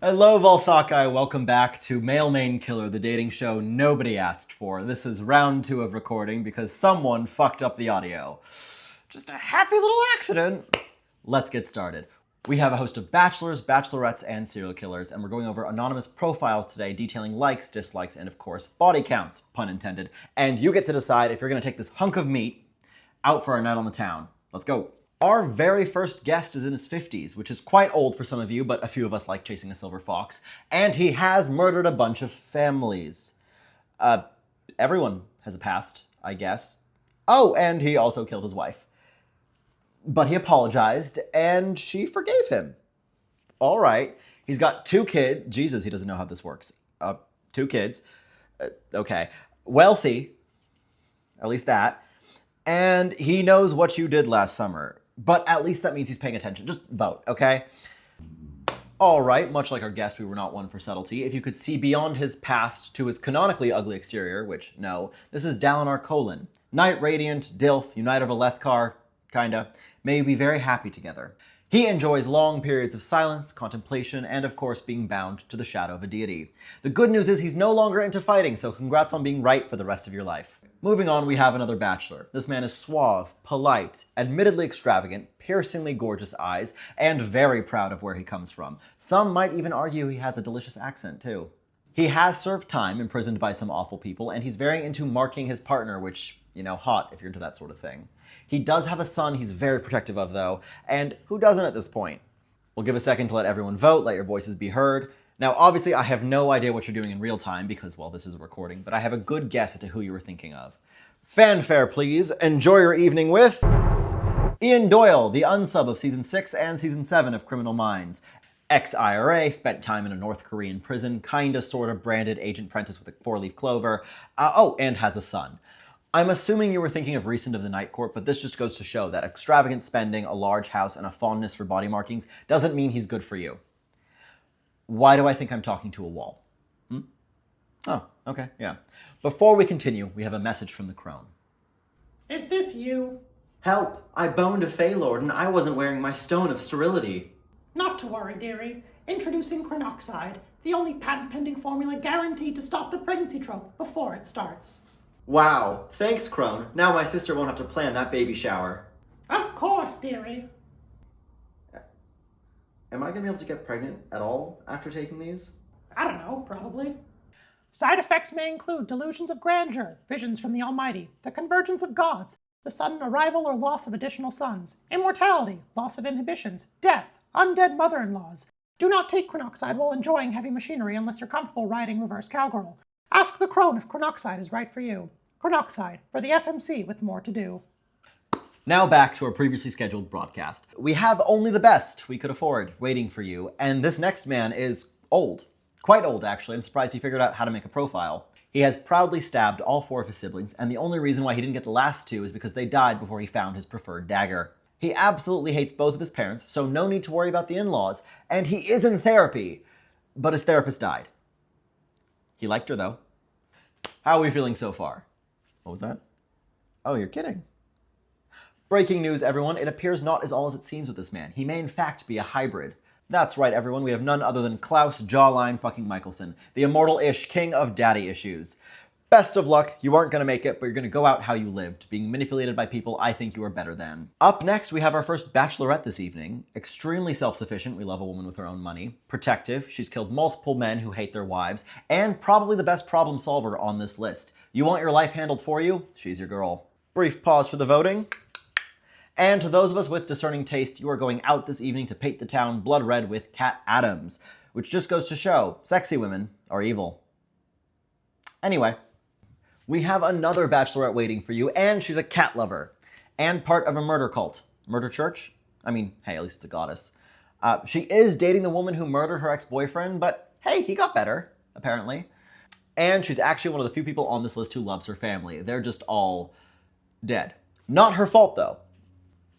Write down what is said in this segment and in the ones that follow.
Hello, Valthakai. Welcome back to Male Main Killer, the dating show nobody asked for. This is round 2 of recording because someone fucked up the audio. Just a happy little accident. Let's get started. We have a host of bachelors, bachelorettes, and serial killers, and we're going over anonymous profiles today detailing likes, dislikes, and of course, body counts, pun intended. And you get to decide if you're going to take this hunk of meat out for a night on the town. Let's go. Our very first guest is in his 50s, which is quite old for some of you, but a few of us like chasing a silver fox. And he has murdered a bunch of families. Everyone has a past, I guess. Oh, and he also killed his wife. But he apologized, and she forgave him. All right. He's got 2 kids. Jesus, he doesn't know how this works. 2 kids. Okay. Wealthy. At least that. And he knows what you did last summer. But at least that means he's paying attention. Just vote, okay? All right, much like our guest, we were not one for subtlety. If you could see beyond his past to his canonically ugly exterior, which, no, this is Dalinar Colin. Knight Radiant, Dilf, Uniter of Alethkar, kinda. May you be very happy together. He enjoys long periods of silence, contemplation, and of course being bound to the shadow of a deity. The good news is he's no longer into fighting, so congrats on being right for the rest of your life. Moving on, we have another bachelor. This man is suave, polite, admittedly extravagant, piercingly gorgeous eyes, and very proud of where he comes from. Some might even argue he has a delicious accent, too. He has served time, imprisoned by some awful people, and he's very into marking his partner, which, you know, hot if you're into that sort of thing. He does have a son he's very protective of, though, and who doesn't at this point? We'll give a second to let everyone vote, let your voices be heard. Now, obviously, I have no idea what you're doing in real time because, well, this is a recording, but I have a good guess as to who you were thinking of. Fanfare, please. Enjoy your evening with Ian Doyle, the unsub of Season 6 and Season 7 of Criminal Minds. Ex-IRA, spent time in a North Korean prison, kinda sorta branded Agent Prentice with a 4-leaf clover. And has a son. I'm assuming you were thinking of Recent of the Night Court, but this just goes to show that extravagant spending, a large house, and a fondness for body markings doesn't mean he's good for you. Why do I think I'm talking to a wall? Oh, okay, yeah. Before we continue, we have a message from the crone. Is this you? Help! I boned a Feylord and I wasn't wearing my stone of sterility. Not to worry, dearie. Introducing Chronoxide, the only patent-pending formula guaranteed to stop the pregnancy trope before it starts. Wow, thanks, crone. Now my sister won't have to plan that baby shower. Of course, dearie. Am I gonna be able to get pregnant at all after taking these? I don't know, probably. Side effects may include delusions of grandeur, visions from the Almighty, the convergence of gods, the sudden arrival or loss of additional sons, immortality, loss of inhibitions, death, undead mother-in-laws. Do not take Chronoxide while enjoying heavy machinery unless you're comfortable riding reverse cowgirl. Ask the crone if Chronoxide is right for you. Chronoxide, for the FMC with more to do. Now back to our previously scheduled broadcast. We have only the best we could afford waiting for you, and this next man is old. Quite old, actually. I'm surprised he figured out how to make a profile. He has proudly stabbed all 4 of his siblings, and the only reason why he didn't get the last 2 is because they died before he found his preferred dagger. He absolutely hates both of his parents, so no need to worry about the in-laws, and he is in therapy, but his therapist died. He liked her, though. How are we feeling so far? What was that? Oh, you're kidding. Breaking news, everyone. It appears not as all as it seems with this man. He may in fact be a hybrid. That's right, everyone. We have none other than Klaus Jawline fucking Michelson, the immortal-ish king of daddy issues. Best of luck. You aren't going to make it, but you're going to go out how you lived, being manipulated by people I think you are better than. Up next, we have our first bachelorette this evening. Extremely self-sufficient. We love a woman with her own money. Protective. She's killed multiple men who hate their wives. And probably the best problem solver on this list. You want your life handled for you? She's your girl. Brief pause for the voting. And to those of us with discerning taste, you are going out this evening to paint the town blood red with Cat Adams, which just goes to show sexy women are evil. Anyway, we have another bachelorette waiting for you, and she's a cat lover, and part of a murder cult. Murder church? I mean, hey, at least it's a goddess. She is dating the woman who murdered her ex-boyfriend, but hey, he got better, apparently. And she's actually one of the few people on this list who loves her family. They're just all dead. Not her fault, though.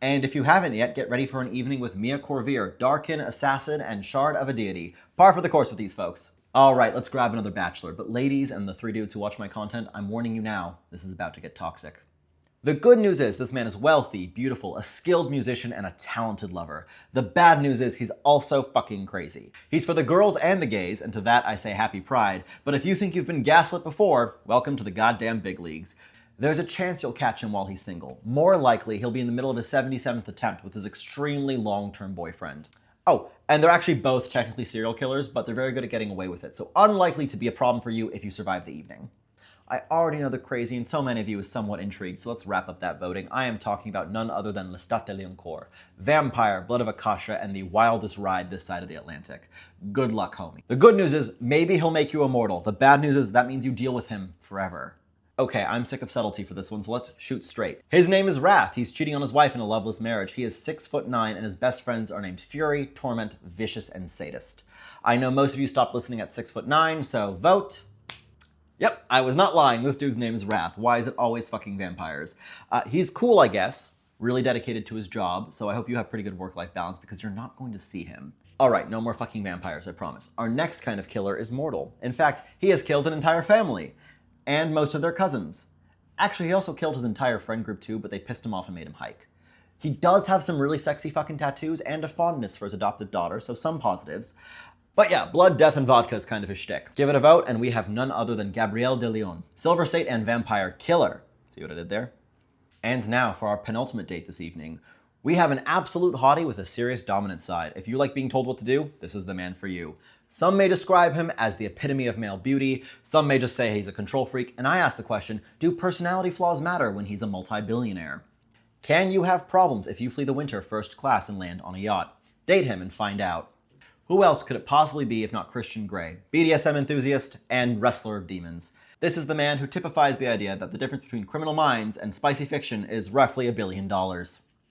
And if you haven't yet, get ready for an evening with Mia Corvier, Darkin, Assassin, and Shard of a Deity. Par for the course with these folks. Alright, let's grab another bachelor. But ladies and the 3 dudes who watch my content, I'm warning you now, this is about to get toxic. The good news is this man is wealthy, beautiful, a skilled musician, and a talented lover. The bad news is he's also fucking crazy. He's for the girls and the gays, and to that I say happy pride, but if you think you've been gaslit before, welcome to the goddamn big leagues. There's a chance you'll catch him while he's single. More likely, he'll be in the middle of his 77th attempt with his extremely long-term boyfriend. Oh, and they're actually both technically serial killers, but they're very good at getting away with it, so unlikely to be a problem for you if you survive the evening. I already know the crazy, and so many of you is somewhat intrigued, so let's wrap up that voting. I am talking about none other than Lestat de Leoncourt, Vampire, Blood of Akasha, and the wildest ride this side of the Atlantic. Good luck, homie. The good news is, maybe he'll make you immortal. The bad news is, that means you deal with him forever. Okay, I'm sick of subtlety for this one, so let's shoot straight. His name is Wrath. He's cheating on his wife in a loveless marriage. He is 6'9", and his best friends are named Fury, Torment, Vicious, and Sadist. I know most of you stopped listening at 6'9", so vote. Yep, I was not lying. This dude's name is Wrath. Why is it always fucking vampires? He's cool, I guess. Really dedicated to his job, so I hope you have pretty good work-life balance because you're not going to see him. Alright, no more fucking vampires, I promise. Our next kind of killer is mortal. In fact, he has killed an entire family. And most of their cousins. Actually, he also killed his entire friend group too, but they pissed him off and made him hike. He does have some really sexy fucking tattoos and a fondness for his adopted daughter, so some positives. But yeah, blood, death, and vodka is kind of his shtick. Give it a vote, and we have none other than Gabriel de Leon, Silver State and Vampire Killer. See what I did there? And now for our penultimate date this evening. We have an absolute hottie with a serious dominant side. If you like being told what to do, this is the man for you. Some may describe him as the epitome of male beauty, some may just say he's a control freak, and I ask the question, do personality flaws matter when he's a multi-billionaire? Can you have problems if you flee the winter first class and land on a yacht? Date him and find out. Who else could it possibly be if not Christian Grey, BDSM enthusiast and wrestler of demons? This is the man who typifies the idea that the difference between Criminal Minds and spicy fiction is roughly $1 billion.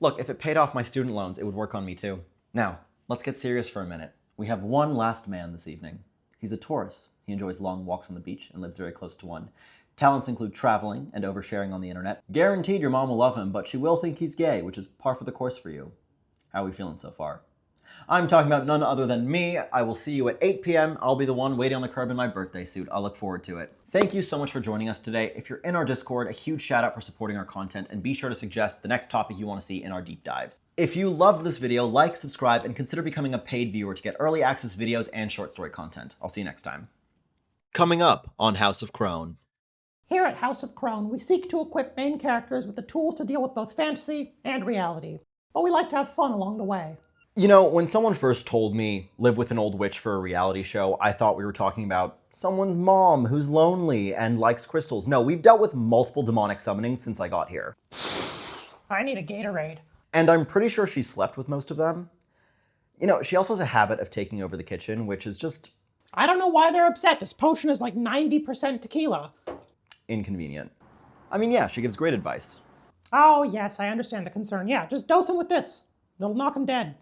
Look, if it paid off my student loans, it would work on me too. Now, let's get serious for a minute. We have one last man this evening. He's a Taurus. He enjoys long walks on the beach and lives very close to one. Talents include traveling and oversharing on the internet. Guaranteed your mom will love him, but she will think he's gay, which is par for the course for you. How are we feeling so far? I'm talking about none other than me. I will see you at 8 p.m. I'll be the one waiting on the curb in my birthday suit. I'll look forward to it. Thank you so much for joining us today. If you're in our Discord, a huge shout out for supporting our content, and be sure to suggest the next topic you want to see in our deep dives. If you loved this video, like, subscribe, and consider becoming a paid viewer to get early access videos and short story content. I'll see you next time. Coming up on House of Crone. Here at House of Crone, we seek to equip main characters with the tools to deal with both fantasy and reality. But we like to have fun along the way. You know, when someone first told me live with an old witch for a reality show, I thought we were talking about someone's mom who's lonely and likes crystals. No, we've dealt with multiple demonic summonings since I got here. I need a Gatorade. And I'm pretty sure she slept with most of them. You know, she also has a habit of taking over the kitchen, which is just... I don't know why they're upset. This potion is like 90% tequila. inconvenient. I mean, yeah, she gives great advice. Oh, yes, I understand the concern. Yeah, just dose him with this. It'll knock him dead.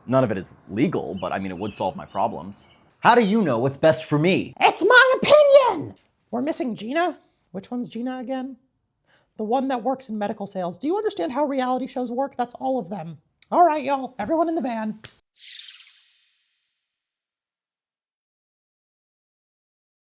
None of it is legal, but I mean, it would solve my problems. How do you know what's best for me? It's my opinion! We're missing Gina? Which one's Gina again? The one that works in medical sales. Do you understand how reality shows work? That's all of them. All right, y'all, everyone in the van.